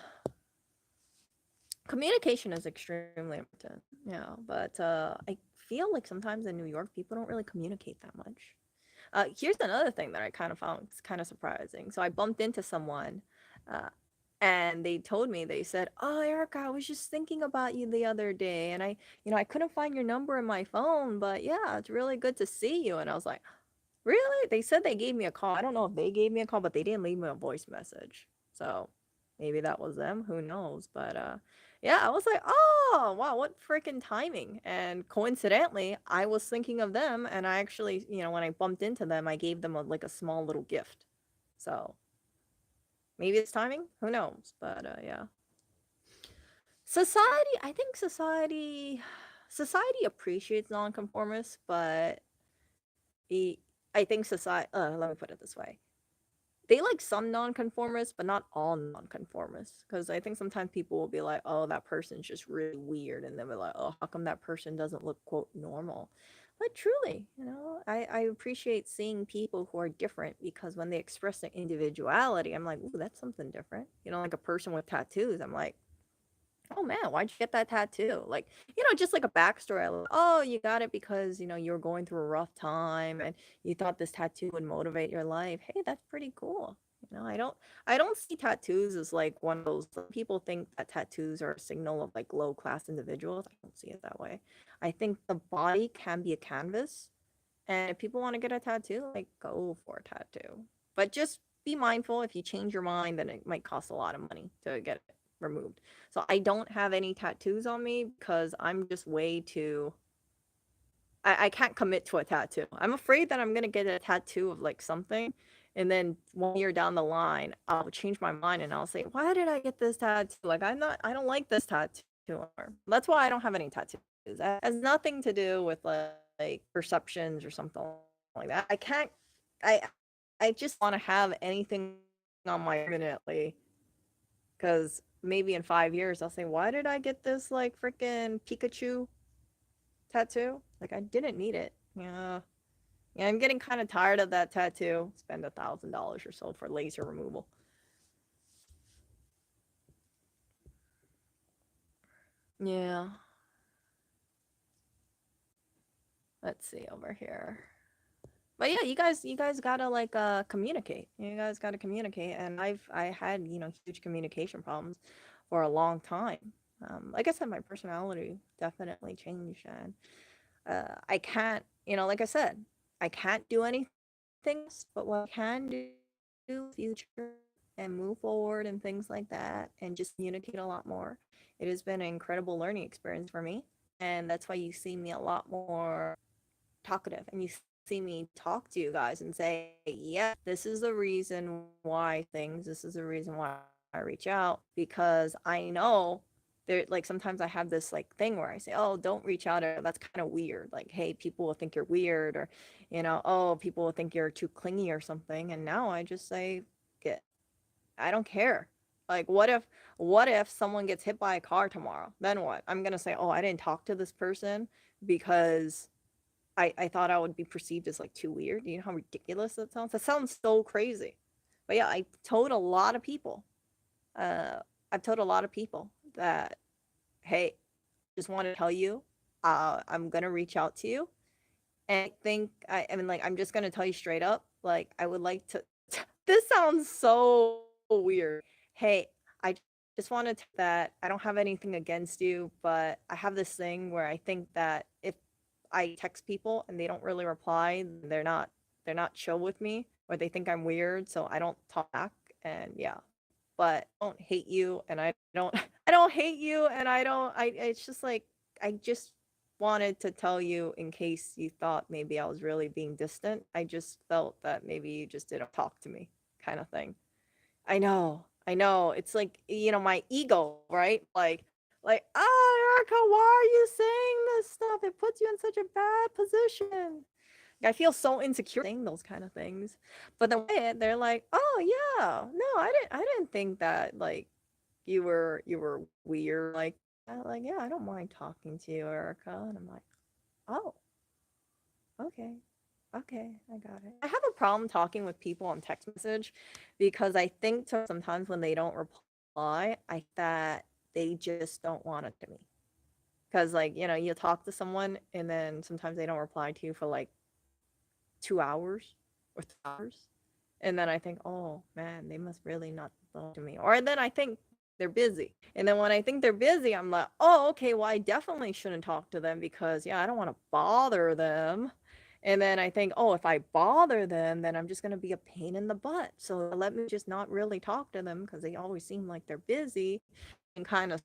communication is extremely important. Yeah, but I feel like sometimes in New York people don't really communicate that much. Here's another thing that I kind of found kind of surprising. So I bumped into someone, uh, and they told me, they said, "Oh, Erica, I was just thinking about you the other day, and I couldn't find your number in my phone, but yeah, it's really good to see you." And I was like, "Really?" They said they gave me a call. I don't know if they gave me a call, but they didn't leave me a voice message. So maybe that was them. Who knows? But yeah, I was like, "Oh, wow, what freaking timing!" And coincidentally, I was thinking of them, and I actually, when I bumped into them, I gave them like a small little gift. So maybe it's timing. Who knows? But yeah, society. I think society appreciates nonconformists, but the I think society. Let me put it this way: they like some nonconformists, but not all nonconformists. Because I think sometimes people will be like, "Oh, that person's just really weird," and then we're like, "Oh, how come that person doesn't look quote normal?" But truly, I appreciate seeing people who are different because when they express their individuality, I'm like, "Ooh, that's something different." Like a person with tattoos, I'm like, "Oh man, why'd you get that tattoo?" Like, just like a backstory. Like, oh, you got it because, you were going through a rough time and you thought this tattoo would motivate your life. Hey, that's pretty cool. I don't see tattoos as like one of those people think that tattoos are a signal of like low class individuals. I don't see it that way. I think the body can be a canvas, and if people want to get a tattoo, like go for a tattoo. But just be mindful, if you change your mind, then it might cost a lot of money to get it removed. So I don't have any tattoos on me because I'm just way too I can't commit to a tattoo. I'm afraid that I'm gonna get a tattoo of like something, and then 1 year down the line, I'll change my mind and I'll say, "Why did I get this tattoo? Like I don't like this tattoo." Anymore." That's why I don't have any tattoos. It has nothing to do with like perceptions or something like that. I can't. I I just want to have anything on my permanently because maybe in 5 years I'll say, "Why did I get this like freaking Pikachu tattoo? Like I didn't need it." Yeah. Yeah, I'm getting kind of tired of that tattoo. Spend $1,000 or so for laser removal. Yeah. Let's see over here. But yeah, you guys gotta like communicate. You guys gotta communicate. And I had, huge communication problems for a long time. Like I said, my personality definitely changed, and I can't, like I said, I can't do anything else, but what I can do in the future and move forward and things like that and just communicate a lot more. It has been an incredible learning experience for me. And that's why you see me a lot more talkative and you see me talk to you guys and say, yeah, this is the reason why things, this is the reason why I reach out, because I know there, like, sometimes I have this like thing where I say, oh, don't reach out, or that's kind of weird. Like, hey, people will think you're weird, or, oh, people will think you're too clingy or something. And now I just say, get, I don't care. Like, what if someone gets hit by a car tomorrow? Then what? I'm gonna say, oh, I didn't talk to this person because I thought I would be perceived as like too weird. You know how ridiculous that sounds? That sounds so crazy. But yeah, I told a lot of people. Uh, I've told a lot of people that, hey, just want to tell you, I'm gonna reach out to you. And I mean, like, I'm just gonna tell you straight up, like, I would like to. This sounds so weird. Hey, I just want to tell that I don't have anything against you, but I have this thing where I think that if I text people and they don't really reply, they're not chill with me, or they think I'm weird, so I don't talk back. And yeah, but I don't hate you, and I don't I don't hate you, and I don't I it's just like, I just wanted to tell you in case you thought maybe I was really being distant. I just felt that maybe you just didn't talk to me, kind of thing. I know. I know. It's like, my ego, right? Like, oh, Erica, why are you saying this stuff? It puts you in such a bad position. I feel so insecure saying those kind of things. But the way they're like, oh yeah, no, I didn't think that, like, you were weird. Like, yeah, I don't mind talking to you, Erica. And I'm like, oh, okay. Okay, I got it. I have a problem talking with people on text message because I think sometimes when they don't reply, I that they just don't want it to me. Because, like, you talk to someone and then sometimes they don't reply to you for like 2 hours or 3 hours. And then I think, oh man, they must really not talk to me. Or then I think they're busy. And then when I think they're busy, I'm like, oh, okay, well, I definitely shouldn't talk to them because, yeah, I don't want to bother them. And then I think, oh, if I bother them, then I'm just going to be a pain in the butt. So let me just not really talk to them because they always seem like they're busy, and kind of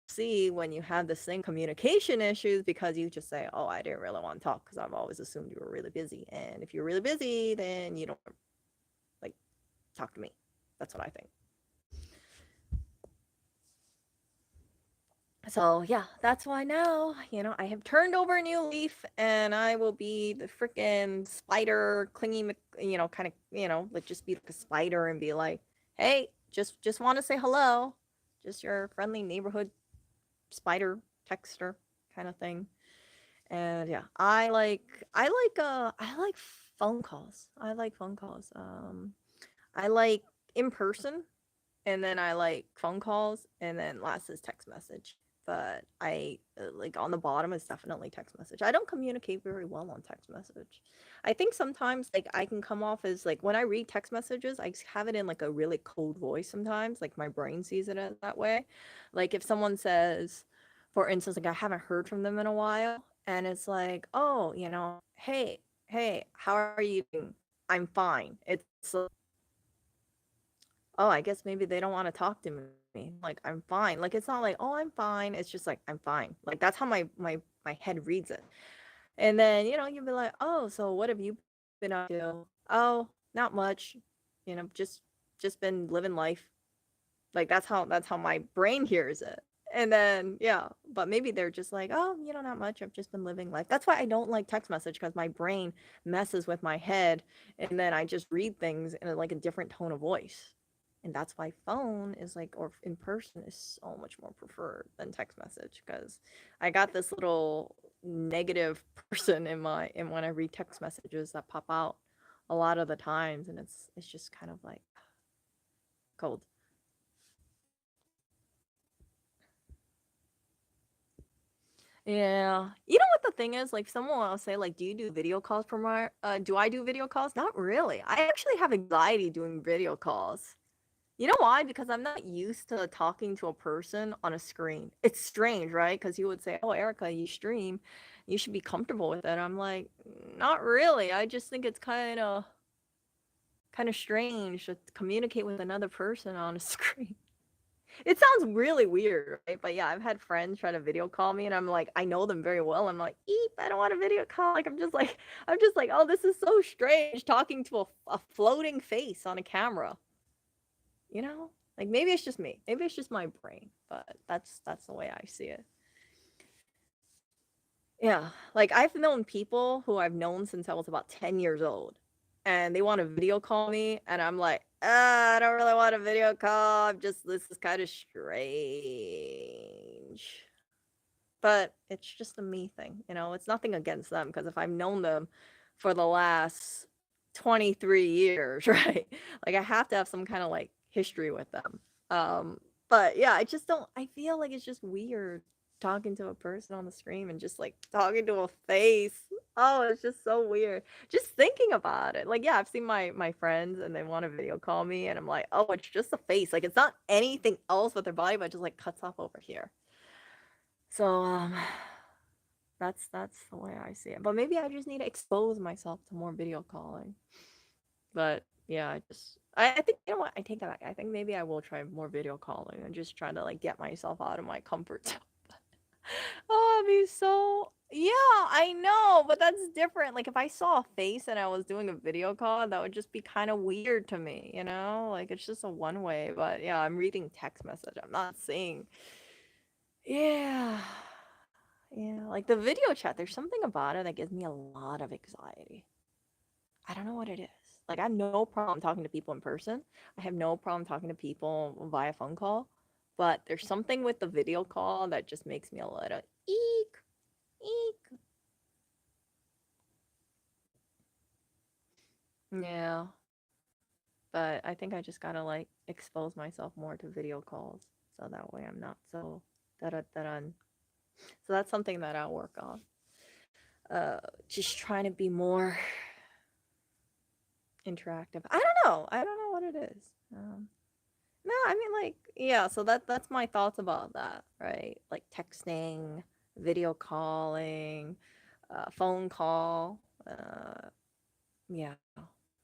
see when you have the same communication issues because you just say, oh, I didn't really want to talk because I've always assumed you were really busy. And if you're really busy, then you don't, like, talk to me. That's what I think. So yeah, that's why now, I have turned over a new leaf, and I will be the freaking spider, clingy, kind of, like, just be like a spider and be like, hey, just want to say hello, just your friendly neighborhood spider texter kind of thing. And yeah, I like phone calls. I like phone calls. I like in person, and then I like phone calls, and then last is text message. But I like, on the bottom is definitely text message. I don't communicate very well on text message. I think sometimes, like, I can come off as, like, when I read text messages, I have it in like a really cold voice sometimes. Like, my brain sees it as that way. Like, if someone says, for instance, like, I haven't heard from them in a while, and it's like, oh, hey, how are you doing? I'm fine. It's like, oh, I guess maybe they don't want to talk to me. Like, I'm fine. Like, it's not like, oh, I'm fine. It's just like, I'm fine. Like, that's how my head reads it. And then, you'll be like, oh, so what have you been up to? Oh, not much. Just been living life. Like, that's how my brain hears it. And then, yeah, but maybe they're just like, oh, not much. I've just been living life. That's why I don't like text message, because my brain messes with my head, and then I just read things in like a different tone of voice. And that's why phone is like, or in person is so much more preferred than text message, because I got this little negative person in when I read text messages that pop out a lot of the times, and it's just kind of like cold. Yeah. You know what the thing is? Like, someone will say, like, do you do video calls from our do I do video calls? Not really. I actually have anxiety doing video calls. You know why? Because I'm not used to talking to a person on a screen. It's strange, right? Because you would say, oh, Erica, you stream. You should be comfortable with it. I'm like, not really. I just think it's kind of strange to communicate with another person on a screen. It sounds really weird, right? But yeah, I've had friends try to video call me, and I'm like, I know them very well. I'm like, eep, I don't want a video call. Like, I'm just like, oh, this is so strange talking to a floating face on a camera. You know, like maybe it's just me. Maybe it's just my brain, but that's the way I see it. Yeah, like I've known people who I've known since I was about 10 years old, and they want to video call me, and I'm like, I don't really want a video call. I'm just, this is kind of strange. But it's just a me thing, you know? It's nothing against them because if I've known them for the last 23 years, right? Like I have to have some kind of like history with them. Um, but yeah, I just don't, I feel like it's just weird talking to a person on the screen and just like talking to a face. Oh, it's just so weird. Just thinking about it. Like, yeah, I've seen my friends and they want to video call me and I'm like, oh, it's just a face. Like it's not anything else with their body, but it just like cuts off over here. So that's the way I see it. But maybe I just need to expose myself to more video calling. But yeah, I think, you know what? I take that back. I think maybe I will try more video calling and just try to like get myself out of my comfort zone. Oh, it'd be so, yeah, I know, but that's different. Like if I saw a face and I was doing a video call, that would just be kind of weird to me, you know? Like it's just a one way, but yeah, I'm reading text message. I'm not seeing. Yeah. Yeah, like the video chat, there's something about it that gives me a lot of anxiety. I don't know what it is. Like, I have no problem talking to people in person. I have no problem talking to people via phone call. But there's something with the video call that just makes me a little eek, eek. Yeah, but I think I just gotta like expose myself more to video calls so that way I'm not so da. So that's something that I'll work on. Uh, just trying to be more interactive. I don't know. I don't know what it is. No, I mean like yeah, so that's my thoughts about that, right? Like texting, video calling, phone call. Yeah.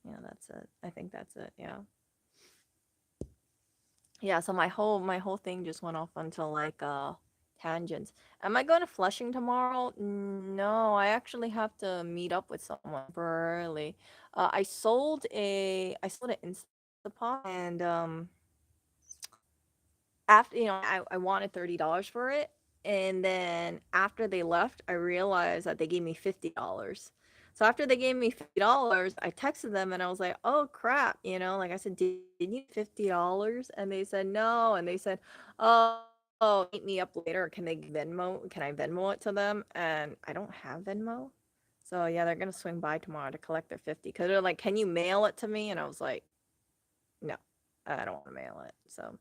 Yeah, that's it. I think that's it. Yeah. Yeah, so my whole thing just went off onto like tangents. Am I going to Flushing tomorrow? No, I actually have to meet up with someone temporarily. I sold an Instapot and after I wanted $30 for it, and then after they left I realized that they gave me $50. So after they gave me $50 I texted them and I was like, oh crap, like I said, did you $50? And they said no, and they said, oh, meet me up later, can I Venmo it to them? And I don't have Venmo. So yeah, they're gonna swing by tomorrow to collect their 50 because they're like, can you mail it to me? And I was like, no, I don't want to mail it. So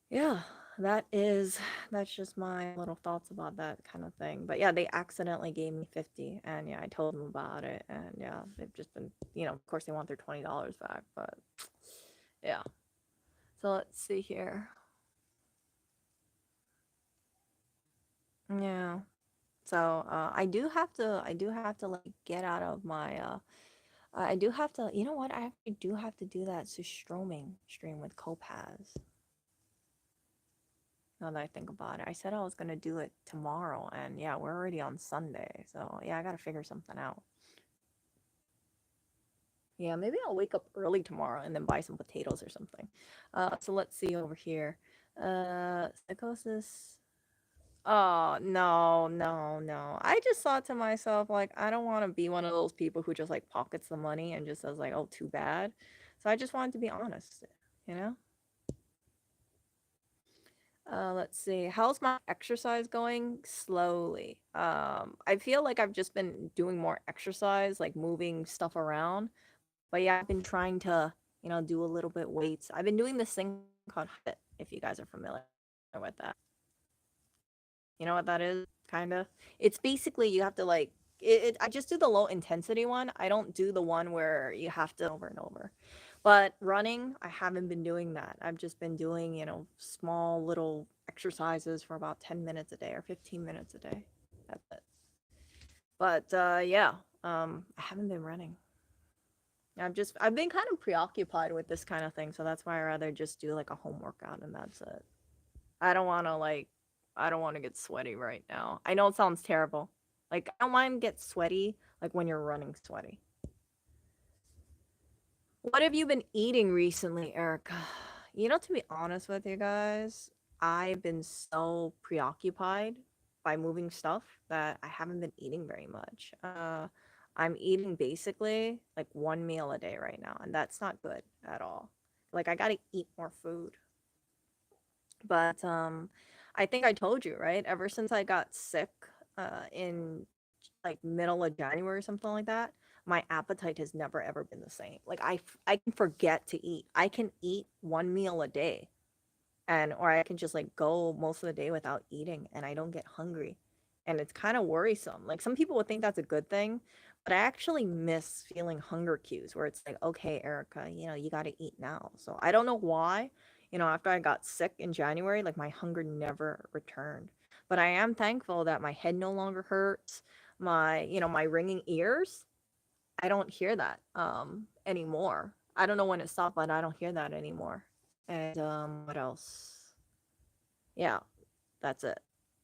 yeah, that's just my little thoughts about that kind of thing. But yeah, they accidentally gave me 50 and yeah, I told them about it and yeah, they've just been, of course they want their $20 back, but yeah. So let's see here. Yeah. So I do have to like get out of my I do have to, you know what? I actually do have to do that Stroming stream with Copaz. Now that I think about it, I said I was gonna do it tomorrow, and yeah, we're already on Sunday, so yeah, I gotta figure something out. Yeah, maybe I'll wake up early tomorrow and then buy some potatoes or something. So let's see over here. Psychosis. Oh, no, no, no. I just thought to myself, like, I don't want to be one of those people who just like pockets the money and just says like, oh, too bad. So I just wanted to be honest, you know? Let's see. How's my exercise going? Slowly. I feel like I've just been doing more exercise, like moving stuff around. But yeah, I've been trying to, do a little bit weights. I've been doing this thing called HIIT, if you guys are familiar with that. You know what that is? Kind of. It's basically you have to like I just do the low intensity one. I don't do the one where you have to over and over. But running, I haven't been doing that. I've just been doing, small little exercises for about 10 minutes a day or 15 minutes a day. That's it. But yeah, I haven't been running. I've been kind of preoccupied with this kind of thing, so that's why I rather just do like a home workout and that's it. I don't want to like I don't want to get sweaty right now. I know it sounds terrible. Like I don't mind get sweaty like when you're running sweaty. What have you been eating recently, Erica? You know, to be honest with you guys, I've been so preoccupied by moving stuff that I haven't been eating very much. I'm eating basically like one meal a day right now, and that's not good at all. Like I gotta eat more food. But I think I told you, right? Ever since I got sick in like middle of January or something like that, my appetite has never ever been the same. Like I can forget to eat. I can eat one meal a day and or I can just like go most of the day without eating and I don't get hungry. And it's kind of worrisome. Like some people would think that's a good thing, but I actually miss feeling hunger cues where it's like, okay, Erica, you know, you got to eat now. So I don't know why, you know, after I got sick in January, like my hunger never returned. But I am thankful that my head no longer hurts. My, you know, my ringing ears, I don't hear that anymore. I don't know when it stopped, but I don't hear that anymore. And what else? Yeah, that's it,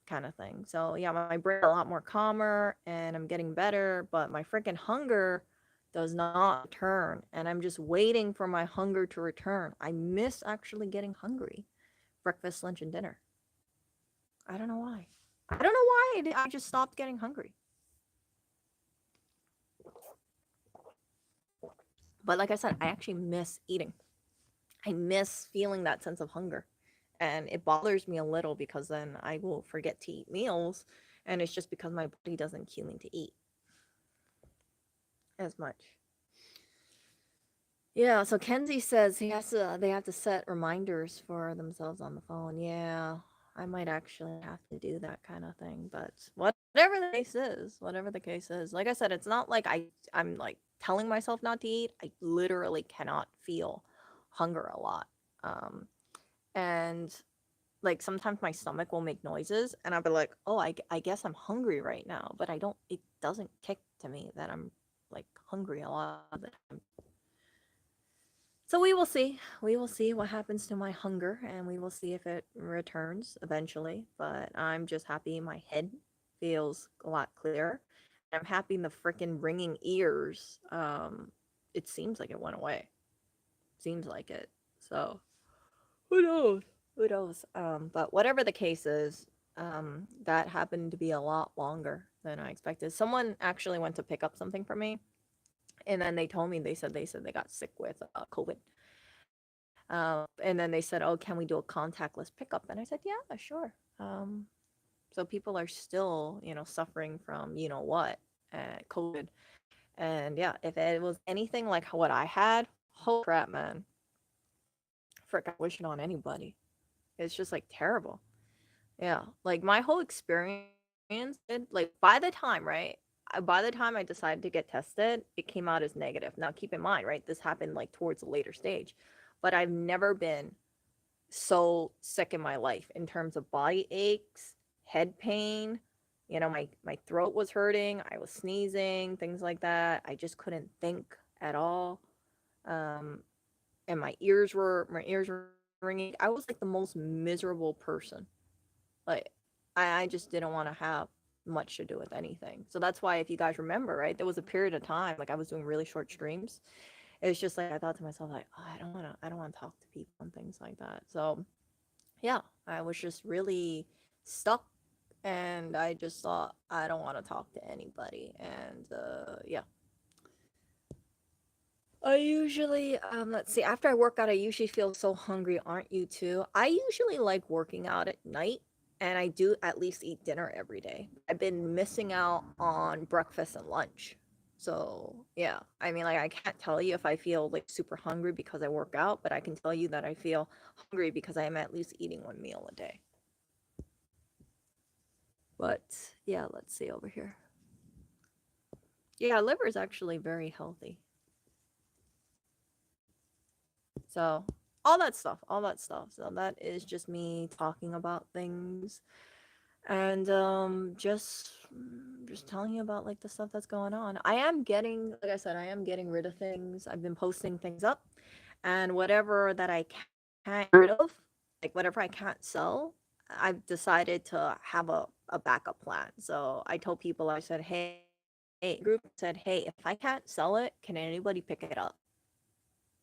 kind of thing. So yeah, my brain a lot more calmer and I'm getting better, but my freaking hunger does not return. And I'm just waiting for my hunger to return. I miss actually getting hungry. Breakfast, lunch, and dinner. I don't know why. I don't know why I just stopped getting hungry. But like I said, I actually miss eating. I miss feeling that sense of hunger. And it bothers me a little because then I will forget to eat meals. And it's just because my body doesn't cue me to eat as much. Yeah, so Kenzie says they have to set reminders for themselves on the phone. Yeah, I might actually have to do that kind of thing. But whatever the case is, whatever the case is, like I said, it's not like I'm like telling myself not to eat. I literally cannot feel hunger a lot. Um, and like sometimes my stomach will make noises and I'll be like, oh, I guess I'm hungry right now, but I don't, it doesn't kick to me that I'm like hungry a lot of the time. So we will see. We will see what happens to my hunger and we will see if it returns eventually. But I'm just happy my head feels a lot clearer. I'm happy in the freaking ringing ears. It seems like it went away. Seems like it. So who knows? Who knows? But whatever the case is, that happened to be a lot longer than I expected. Someone actually went to pick up something for me, and then they told me they said they got sick with COVID. And then they said, "Oh, can we do a contactless pickup?" And I said, "Yeah, sure." So people are still, you know, suffering from you know what, COVID, and yeah, if it was anything like what I had, holy crap, man, frick, I wish it on anybody. It's just like terrible. Yeah, like my whole experience, like by the time, right? By the time I decided to get tested, it came out as negative. Now, keep in mind, right? This happened like towards a later stage, but I've never been so sick in my life in terms of body aches, head pain. You know, my throat was hurting. I was sneezing, things like that. I just couldn't think at all. Um, and my ears were ringing. I was like the most miserable person, like, I just didn't want to have much to do with anything. So that's why, if you guys remember, right, there was a period of time like I was doing really short streams. It's just like I thought to myself, like, oh, I don't want to talk to people and things like that. So yeah, I was just really stuck, and I just thought I don't want to talk to anybody. And yeah, I usually, let's see, after I work out, I usually feel so hungry. Aren't you too? I usually like working out at night, and I do at least eat dinner every day. I've been missing out on breakfast and lunch. So, yeah, I mean, like, I can't tell you if I feel like super hungry because I work out, but I can tell you that I feel hungry because I am at least eating one meal a day. But yeah, let's see over here. Yeah, liver is actually very healthy. So all that stuff, all that stuff. So that is just me talking about things. And just telling you about like the stuff that's going on. I am getting, like I said, I am getting rid of things. I've been posting things up, and whatever that I can't get rid of, like whatever I can't sell, I've decided to have a backup plan. So I told people, I said, hey, group said, hey, if I can't sell it, can anybody pick it up?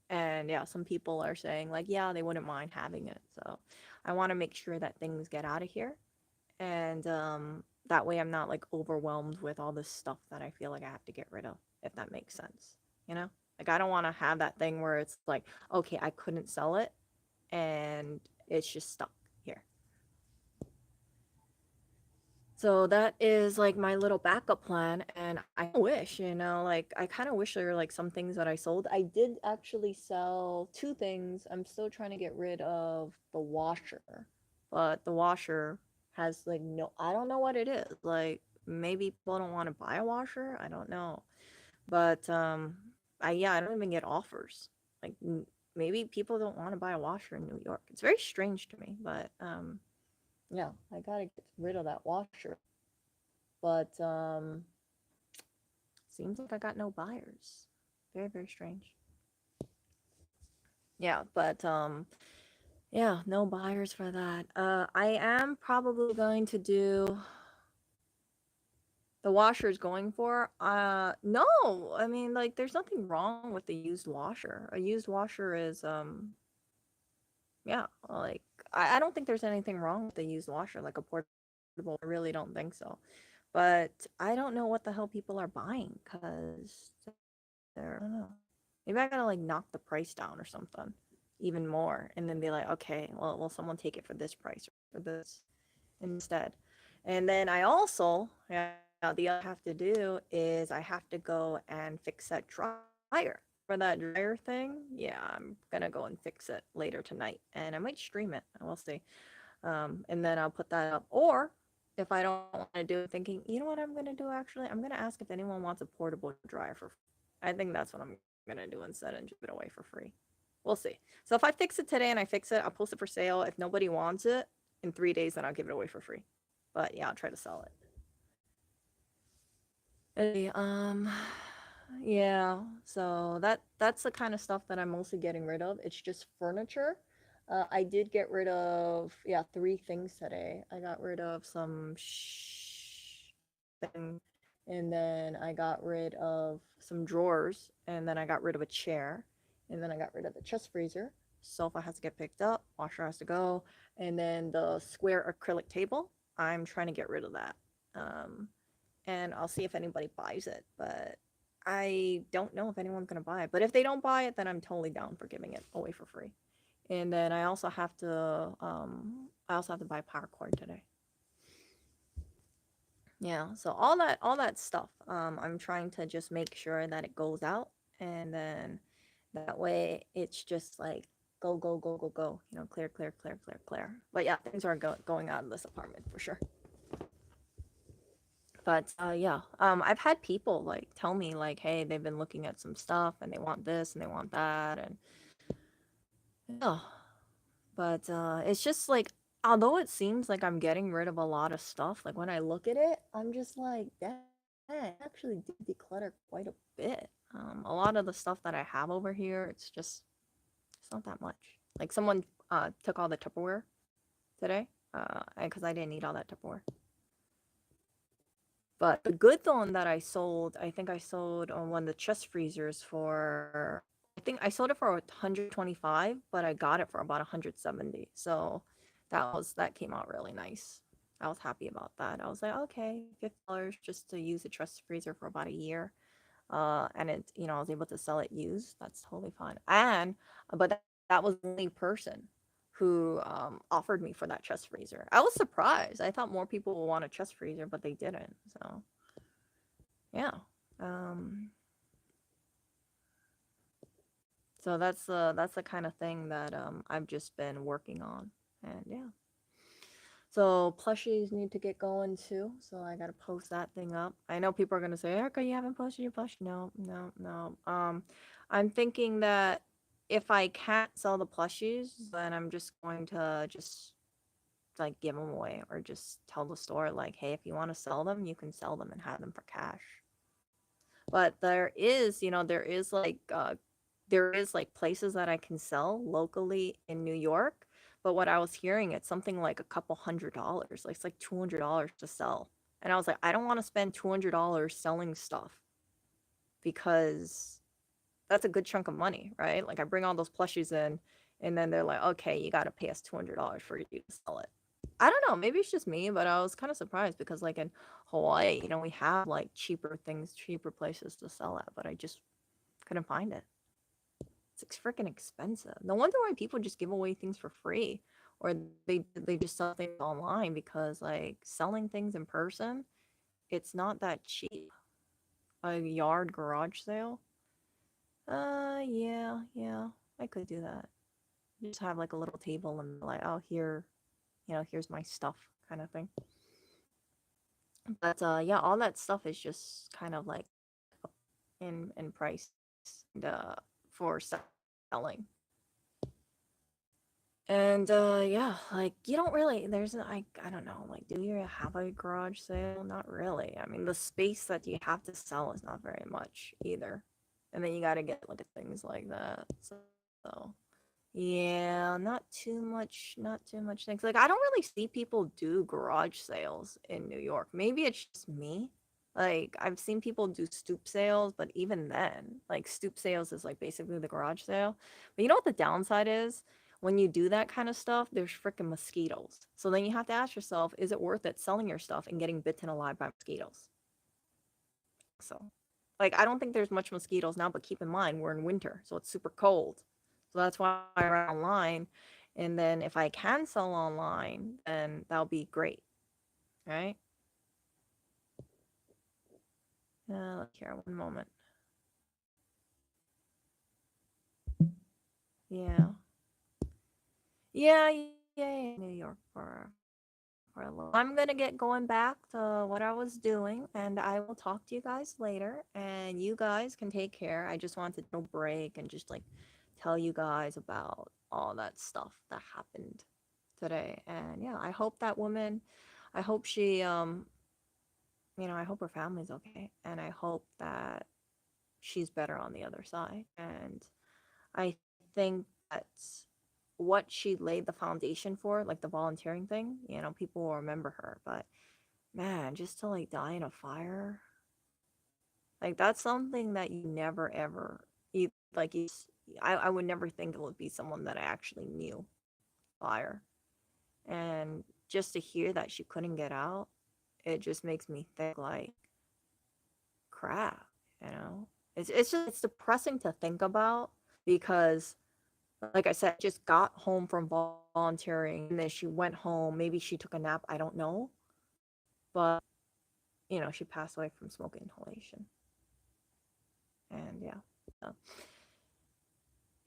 And yeah, some people are saying like, yeah, they wouldn't mind having it. So I want to make sure that things get out of here, and that way I'm not like overwhelmed with all this stuff that I feel like I have to get rid of, if that makes sense, you know. Like I don't want to have that thing where it's like, okay, I couldn't sell it and it's just stuck here. So that is like my little backup plan, and I wish, you know, like I kind of wish there were like some things that I sold. I did actually sell two things. I'm still trying to get rid of the washer, but the washer has like no, I don't know what it is. Like maybe people don't want to buy a washer. I don't know, but I yeah, I don't even get offers. Like maybe people don't want to buy a washer in New York. It's very strange to me, but yeah, I gotta get rid of that washer, but seems like I got no buyers. Very, very strange. Yeah, but yeah, no buyers for that. I am probably going to do the washer is going for. No, I mean like there's nothing wrong with the used washer. A used washer is yeah, like I don't think there's anything wrong with the used washer, like a portable. I really don't think so. But I don't know what the hell people are buying because they're, I don't know. Maybe I gotta like knock the price down or something even more, and then be like, okay, well, will someone take it for this price or for this instead? And then I also, yeah, the other thing I have to do is I have to go and fix that dryer. For that dryer thing, yeah, I'm gonna go and fix it later tonight, and I might stream it. We'll see. And then I'll put that up. Or if I don't want to do it, thinking, you know what I'm gonna do actually? I'm gonna ask if anyone wants a portable dryer for free. I think that's what I'm gonna do instead and just give it away for free. We'll see. So if I fix it today and I fix it, I'll post it for sale. If nobody wants it in 3 days, then I'll give it away for free. But yeah, I'll try to sell it. Okay, yeah. So that's the kind of stuff that I'm mostly getting rid of. It's just furniture. I did get rid of, yeah, three things today. I got rid of some thing, and then I got rid of some drawers, and then I got rid of a chair, and then I got rid of the chest freezer. Sofa has to get picked up, washer has to go, and then the square acrylic table. I'm trying to get rid of that. And I'll see if anybody buys it. But I don't know if anyone's gonna buy it. But if they don't buy it, then I'm totally down for giving it away for free. And then I also have to buy power cord today. Yeah, so all that stuff. I'm trying to just make sure that it goes out, and then that way it's just like go go go go go. You know, clear clear clear clear clear. But yeah, things are going out of this apartment for sure. But yeah, I've had people like tell me like, hey, they've been looking at some stuff and they want this and they want that, and yeah. But it's just like, although it seems like I'm getting rid of a lot of stuff, like when I look at it, I'm just like, dang, I actually did declutter quite a bit. A lot of the stuff that I have over here, it's not that much. Like someone took all the Tupperware today, because I didn't need all that Tupperware. But the good one that I sold, I think I sold on one of the chest freezers for, I think I sold it for 125, but I got it for about 170. So that came out really nice. I was happy about that. I was like, okay, $50 just to use the chest freezer for about a year. And it, you know, I was able to sell it used. That's totally fine. And but that was the only person who offered me for that chest freezer. I was surprised. I thought more people would want a chest freezer, but they didn't. So yeah. Um, so that's the kind of thing that I've just been working on, and yeah. So plushies need to get going too. So I gotta post that thing up. I know people are gonna say, Erica, you haven't posted your plushie. No, no, no. I'm thinking that if I can't sell the plushies, then I'm just going to just like give them away or just tell the store like, hey, if you want to sell them, you can sell them and have them for cash. But there is like places that I can sell locally in New York. But what I was hearing, it's something like a couple $100. Like it's like $200 to sell. And I was like, I don't want to spend $200 selling stuff because that's a good chunk of money, right? Like I bring all those plushies in and then they're like, okay, you got to pay us $200 for you to sell it. I don't know, maybe it's just me, but I was kind of surprised because like in Hawaii, we have like cheaper things, cheaper places to sell at, but I just couldn't find it. It's freaking expensive. No wonder why people just give away things for free or they just sell things online because like selling things in person, it's not that cheap. A yard garage sale? Yeah, I could do that. Just have like a little table and like, oh, here's my stuff kind of thing. But yeah, all that stuff is just kind of like up in price and, for selling. And yeah, like you don't really I don't know, like do you have a garage sale? Not really. I mean, the space that you have to sell is not very much either. And then you got to get like things like that. So yeah, not too much things. Like I don't really see people do garage sales in New York. Maybe it's just me. Like I've seen people do stoop sales, but even then, like stoop sales is like basically the garage sale. But you know what the downside is? When you do that kind of stuff, there's freaking mosquitoes. So then you have to ask yourself, is it worth it selling your stuff and getting bitten alive by mosquitoes? So, like, I don't think there's much mosquitoes now, but keep in mind, we're in winter, so it's super cold. So that's why I run online. And then if I can sell online, then that'll be great, right? Look here, one moment. Yeah. Yeah, New York for a little. I'm gonna get going back to what I was doing, and I will talk to you guys later. And you guys can take care. I just wanted to break and just like tell you guys about all that stuff that happened today. And yeah, I hope that woman, I hope she, I hope her family's okay, and I hope that she's better on the other side. And I think that what she laid the foundation for, like the volunteering thing, people will remember her. But man, just to like die in a fire, like that's something that you never ever, you like, I would never think it would be someone that I actually knew. Fire. And just to hear that she couldn't get out, it just makes me think like, crap, you know? It's depressing to think about because like I said, just got home from volunteering and then she went home. Maybe she took a nap, I don't know. But, she passed away from smoke inhalation. And yeah. So,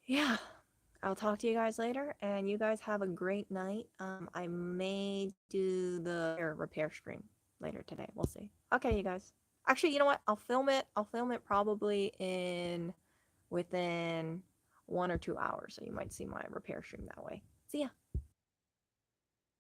yeah. I'll talk to you guys later and you guys have a great night. I may do the repair stream later today. We'll see. Okay, you guys. Actually, you know what? I'll film it. I'll film it probably within 1 or 2 hours. So you might see my repair stream that way. See ya.